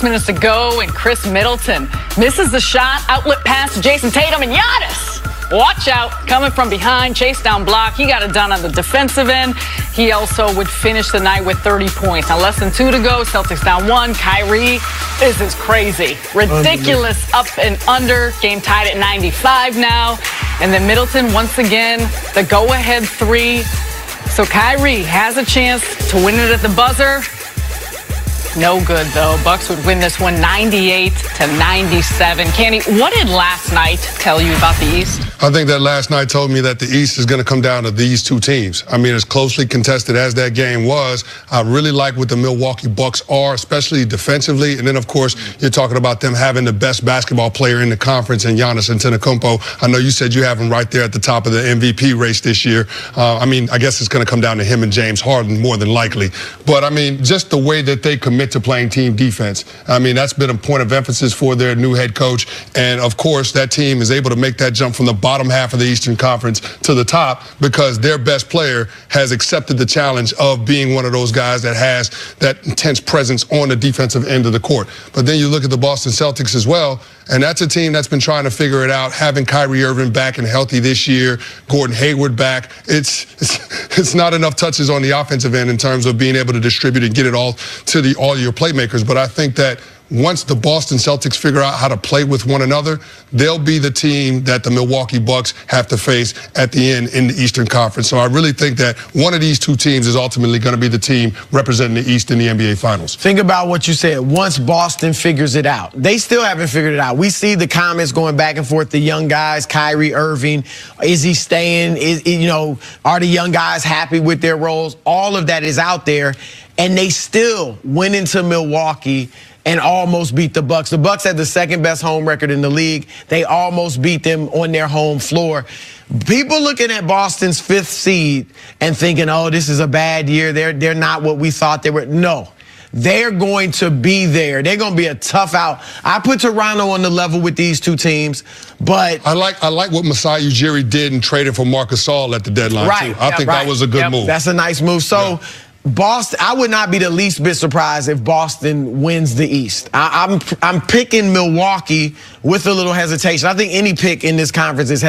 Minutes to go, and Chris Middleton misses the shot. Outlet pass to Jason Tatum, and Giannis, watch out, coming from behind, chase down block. He got it done on the defensive end. He also would finish the night with 30 points. Now less than 2 to go, Celtics down 1. Kyrie, this is crazy. Ridiculous up and under. Game tied at 95 now. And then Middleton, once again, the go-ahead 3. So Kyrie has a chance to win it at the buzzer. No good, though. Bucks would win this one 98-97. Kenny, what did last night tell you about the East? I think that last night told me that the East is going to come down to these two teams. I mean, as closely contested as that game was, I really like what the Milwaukee Bucks are, especially defensively. And then, of course, you're talking about them having the best basketball player in the conference in Giannis Antetokounmpo. I know you said you have him right there at the top of the MVP race this year. I mean, I guess it's going to come down to him and James Harden more than likely. But, I mean, just the way that they commit to playing team defense. I mean, that's been a point of emphasis for their new head coach. And, of course, that team is able to make that jump from the bottom half of the Eastern Conference to the top because their best player has accepted the challenge of being one of those guys that has that intense presence on the defensive end of the court. But then you look at the Boston Celtics as well, and that's a team that's been trying to figure it out, having Kyrie Irving back and healthy this year, Gordon Hayward back. It's not enough touches on the offensive end in terms of being able to distribute and get it all to all your playmakers. But I think that once the Boston Celtics figure out how to play with one another, they'll be the team that the Milwaukee Bucks have to face at the end in the Eastern Conference. So I really think that one of these two teams is ultimately going to be the team representing the East in the NBA Finals. Think about what you said. Once Boston figures it out, they still haven't figured it out. We see the comments going back and forth, the young guys, Kyrie Irving, is he staying? Are the young guys happy with their roles? All of that is out there, and they still went into Milwaukee and almost beat the Bucks. The Bucks had the second best home record in the league. They almost beat them on their home floor. People looking at Boston's 5th seed and thinking, oh, this is a bad year. They're not what we thought they were. No, they're going to be there. They're going to be a tough out. I put Toronto on the level with these two teams, but I like what Masai Ujiri did in trading for Marc Gasol at the deadline, too. I think that was a good move. That's a nice move. So. Yeah. Boston, I would not be the least bit surprised if Boston wins the East. I'm picking Milwaukee with a little hesitation. I think any pick in this conference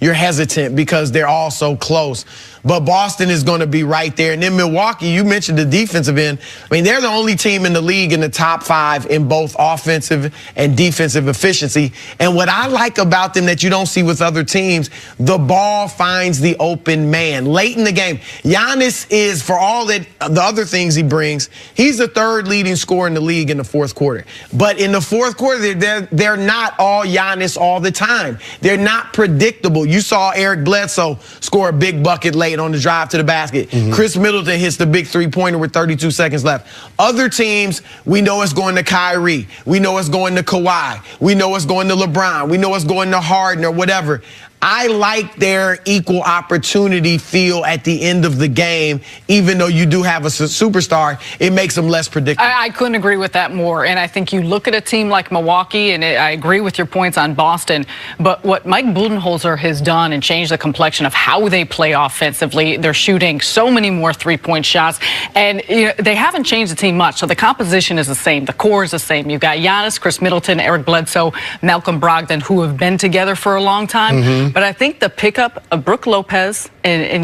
you're hesitant because they're all so close. But Boston is going to be right there. And then Milwaukee, you mentioned the defensive end. I mean, they're the only team in the league in the top 5 in both offensive and defensive efficiency. And what I like about them that you don't see with other teams, the ball finds the open man late in the game. Giannis is, for all that the other things he brings, he's the 3rd leading scorer in the league in the 4th quarter. But in the 4th quarter, they're not all Giannis all the time. They're not predictable. You saw Eric Bledsoe score a big bucket late on the drive to the basket. Chris Middleton hits the big 3-pointer with 32 seconds left. Other teams, we know it's going to Kyrie. We know it's going to Kawhi. We know it's going to LeBron. We know it's going to Harden or whatever. I like their equal opportunity feel at the end of the game, even though you do have a superstar, it makes them less predictable. I couldn't agree with that more. And I think you look at a team like Milwaukee, and I agree with your points on Boston, but what Mike Budenholzer has done and changed the complexion of how they play offensively, they're shooting so many more 3-point shots, and they haven't changed the team much. So the composition is the same. The core is the same. You've got Giannis, Chris Middleton, Eric Bledsoe, Malcolm Brogdon, who have been together for a long time. But I think the pickup of Brook Lopez and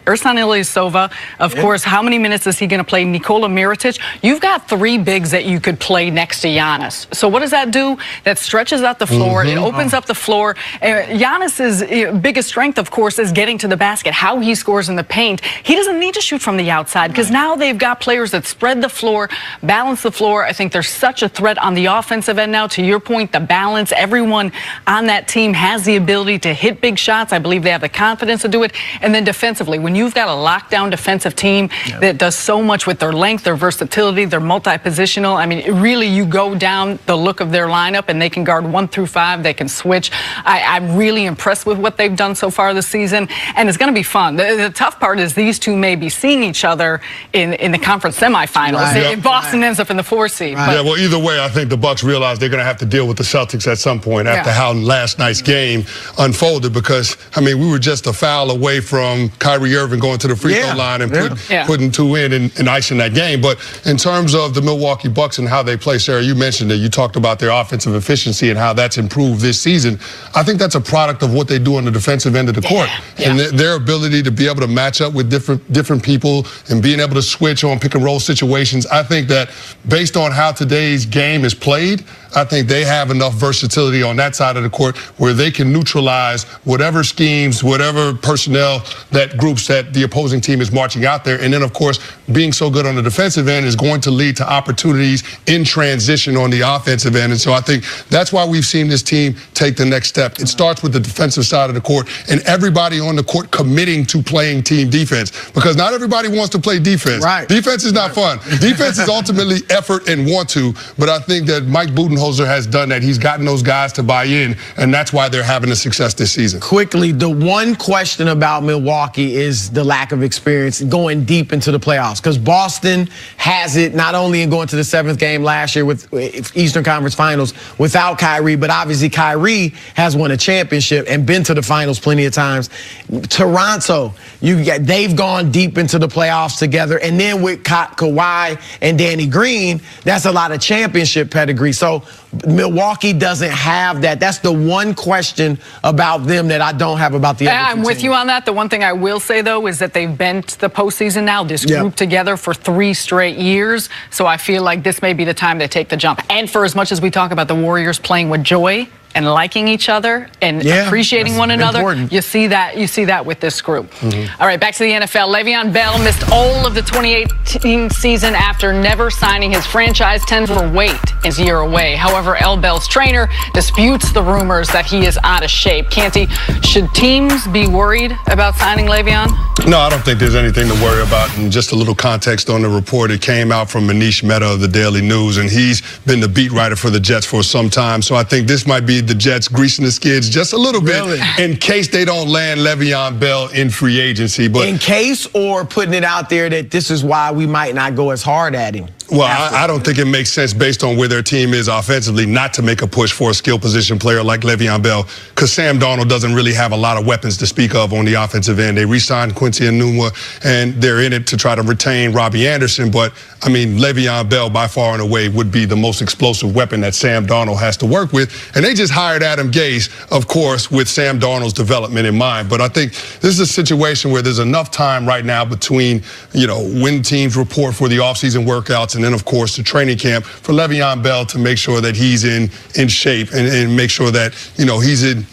Ersan Ilyasova, of course, how many minutes is he going to play? Nikola Mirotic. You've got 3 bigs that you could play next to Giannis. So what does that do? That stretches out the floor. It opens up the floor. Giannis's biggest strength, of course, is getting to the basket, how he scores in the paint. He doesn't need to shoot from the outside because now they've got players that spread the floor, balance the floor. I think there's such a threat on the offensive end now. To your point, the balance, everyone on that team has the ability to hit big shots. I believe they have the confidence to do it. And then defensively, when you've got a lockdown defensive team that does so much with their length, their versatility, their multi-positional. I mean, really, you go down the look of their lineup and they can guard 1 through 5. They can switch. I'm really impressed with what they've done so far this season, and it's going to be fun. The tough part is these two may be seeing each other in the conference semifinals. If Boston ends up in the 4 seed. Yeah, well, either way, I think the Bucks realize they're going to have to deal with the Celtics at some point after how last night's game unfolded because, I mean, we were just a foul away from Kyrie Irving Irving going to the free throw line and putting 2 in and icing that game. But in terms of the Milwaukee Bucks and how they play, Sarah, you mentioned it. You talked about their offensive efficiency and how that's improved this season. I think that's a product of what they do on the defensive end of the court. And their ability to be able to match up with different people and being able to switch on pick and roll situations. I think that based on how today's game is played, I think they have enough versatility on that side of the court where they can neutralize whatever schemes, whatever personnel that groups that the opposing team is marching out there. And then, of course, being so good on the defensive end is going to lead to opportunities in transition on the offensive end. And so I think that's why we've seen this team take the next step. It starts with the defensive side of the court and everybody on the court committing to playing team defense, because not everybody wants to play defense. Right. Defense is not fun. Defense is ultimately effort and want to, but I think that Mike Budenholzer has done that. He's gotten those guys to buy in, and that's why they're having the success this season. Quickly, the one question about Milwaukee is the lack of experience going deep into the playoffs, because Boston has it not only in going to the 7th game last year with Eastern Conference Finals without Kyrie, but obviously Kyrie has won a championship and been to the finals plenty of times. Toronto, they've gone deep into the playoffs together, and then with Kawhi and Danny Green, that's a lot of championship pedigree. So Milwaukee doesn't have that. That's the one question about them that I don't have about the other I'm with you on that. The one thing I will say, though, is that they've been to the postseason now, this group together for 3 straight years. So I feel like this may be the time they take the jump. And for as much as we talk about the Warriors playing with joy and liking each other and appreciating one another, you see that with this group. All right, back to the NFL. Le'Veon Bell missed all of the 2018 season after never signing his franchise tender for weight his year away. However, L. Bell's trainer disputes the rumors that he is out of shape. Canty, should teams be worried about signing Le'Veon? No, I don't think there's anything to worry about. And just a little context on the report, it came out from Manish Mehta of the Daily News, and he's been the beat writer for the Jets for some time. So I think this might be the Jets greasing the skids just a little bit in case they don't land Le'Veon Bell in free agency. But in case, or putting it out there that this is why we might not go as hard at him. Well, I don't think it makes sense based on where their team is offensively not to make a push for a skill position player like Le'Veon Bell, because Sam Darnold doesn't really have a lot of weapons to speak of on the offensive end. They re-signed Quincy Enunwa, and they're in it to try to retain Robbie Anderson. But, I mean, Le'Veon Bell by far and away would be the most explosive weapon that Sam Darnold has to work with. And they just hired Adam Gase, of course, with Sam Darnold's development in mind. But I think this is a situation where there's enough time right now between, when teams report for the offseason workouts and then, of course, the training camp for Le'Veon Bell to make sure that he's in shape and make sure that, he's in,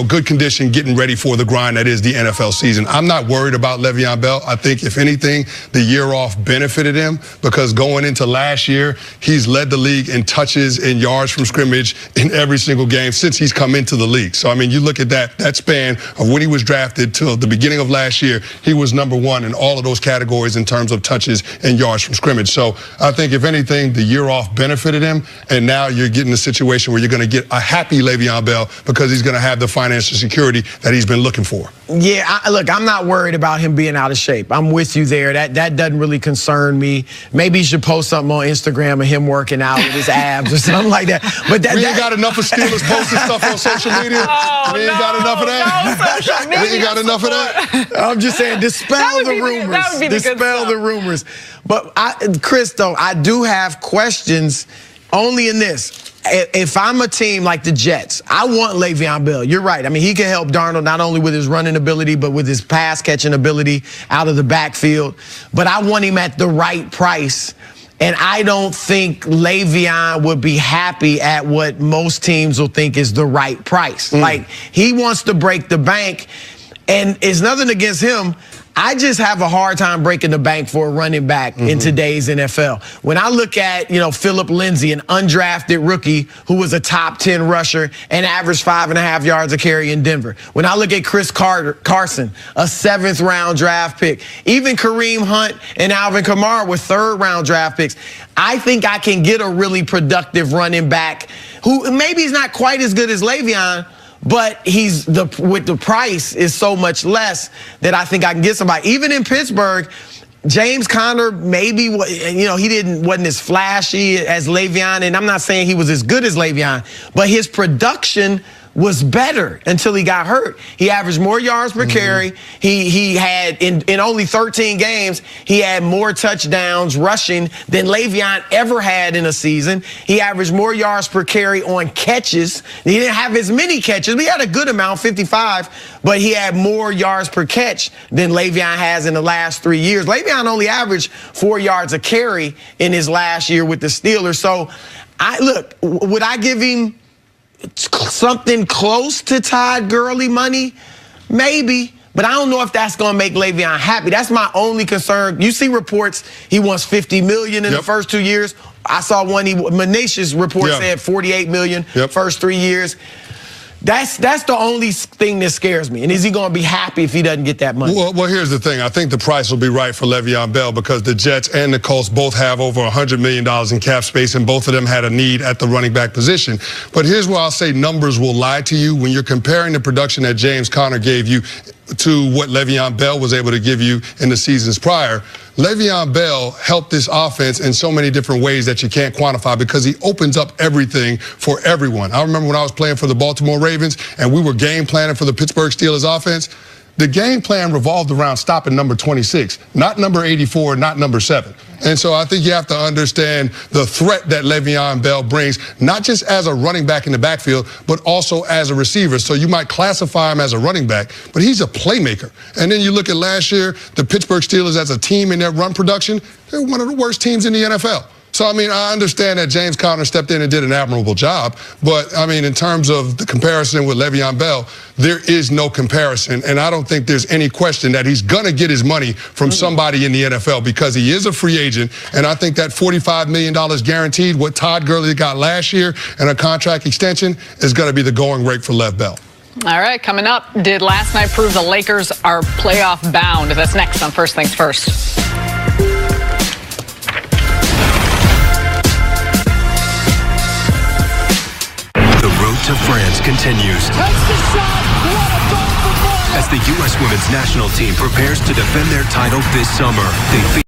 good condition, getting ready for the grind that is the NFL season. I'm not worried about Le'Veon Bell. I think, if anything, the year off benefited him, because going into last year, he's led the league in touches and yards from scrimmage in every single game since he's come into the league. So, I mean, you look at that span of when he was drafted till the beginning of last year, he was #1 in all of those categories in terms of touches and yards from scrimmage. So I think, if anything, the year off benefited him, and now you're getting a situation where you're going to get a happy Le'Veon Bell because he's going to have the financial security that he's been looking for. Yeah, look, I'm not worried about him being out of shape. I'm with you there. That doesn't really concern me. Maybe he should post something on Instagram of him working out with his abs or something like that. But we ain't got enough of Steelers posting stuff on social media. We ain't got enough of that. We ain't got enough of that. I'm just saying, dispel the rumors. Dispel the rumors. But Chris, though, I do have questions only in this. If I'm a team like the Jets, I want Le'Veon Bell. You're right. I mean, he can help Darnold not only with his running ability, but with his pass catching ability out of the backfield. But I want him at the right price. And I don't think Le'Veon would be happy at what most teams will think is the right price. Like, he wants to break the bank, and it's nothing against him. I just have a hard time breaking the bank for a running back in today's NFL. When I look at, Phillip Lindsay, an undrafted rookie who was a top 10 rusher and averaged 5.5 yards a carry in Denver. When I look at Chris Carson, a 7th-round draft pick. Even Kareem Hunt and Alvin Kamara were 3rd-round draft picks. I think I can get a really productive running back who maybe he's not quite as good as Le'Veon, but with the price is so much less that I think I can get somebody. Even in Pittsburgh, James Conner maybe, he wasn't as flashy as Le'Veon, and I'm not saying he was as good as Le'Veon, but his production was better until he got hurt. He averaged more yards per carry. He had, in only 13 games, he had more touchdowns rushing than Le'Veon ever had in a season. He averaged more yards per carry on catches. He didn't have as many catches. He had a good amount, 55, but he had more yards per catch than Le'Veon has in the last 3 years. Le'Veon only averaged 4 yards a carry in his last year with the Steelers. So, would I give him something close to Todd Gurley money? Maybe. But I don't know if that's going to make Le'Veon happy. That's my only concern. You see reports he wants $50 million in the first 2 years. I saw one, Manish's report said $48 million first 3 years. That's the only thing that scares me. And is he going to be happy if he doesn't get that money? Well, here's the thing. I think the price will be right for Le'Veon Bell because the Jets and the Colts both have over $100 million in cap space, and both of them had a need at the running back position. But here's where I'll say numbers will lie to you. When you're comparing the production that James Conner gave you to what Le'Veon Bell was able to give you in the seasons prior, Le'Veon Bell helped this offense in so many different ways that you can't quantify because he opens up everything for everyone. I remember when I was playing for the Baltimore Ravens and we were game planning for the Pittsburgh Steelers offense, the game plan revolved around stopping number 26, not number 84, not number 7. And so I think you have to understand the threat that Le'Veon Bell brings, not just as a running back in the backfield, but also as a receiver. So you might classify him as a running back, but he's a playmaker. And then you look at last year, the Pittsburgh Steelers as a team in their run production, they're one of the worst teams in the NFL. So, I mean, I understand that James Conner stepped in and did an admirable job, but, I mean, in terms of the comparison with Le'Veon Bell, there is no comparison, and I don't think there's any question that he's going to get his money from somebody in the NFL because he is a free agent, and I think that $45 million guaranteed, what Todd Gurley got last year, and a contract extension is going to be the going rate for Lev Bell. All right, coming up, did last night prove the Lakers are playoff bound? That's next on First Things First. To France continues as the U.S. women's national team prepares to defend their title this summer. They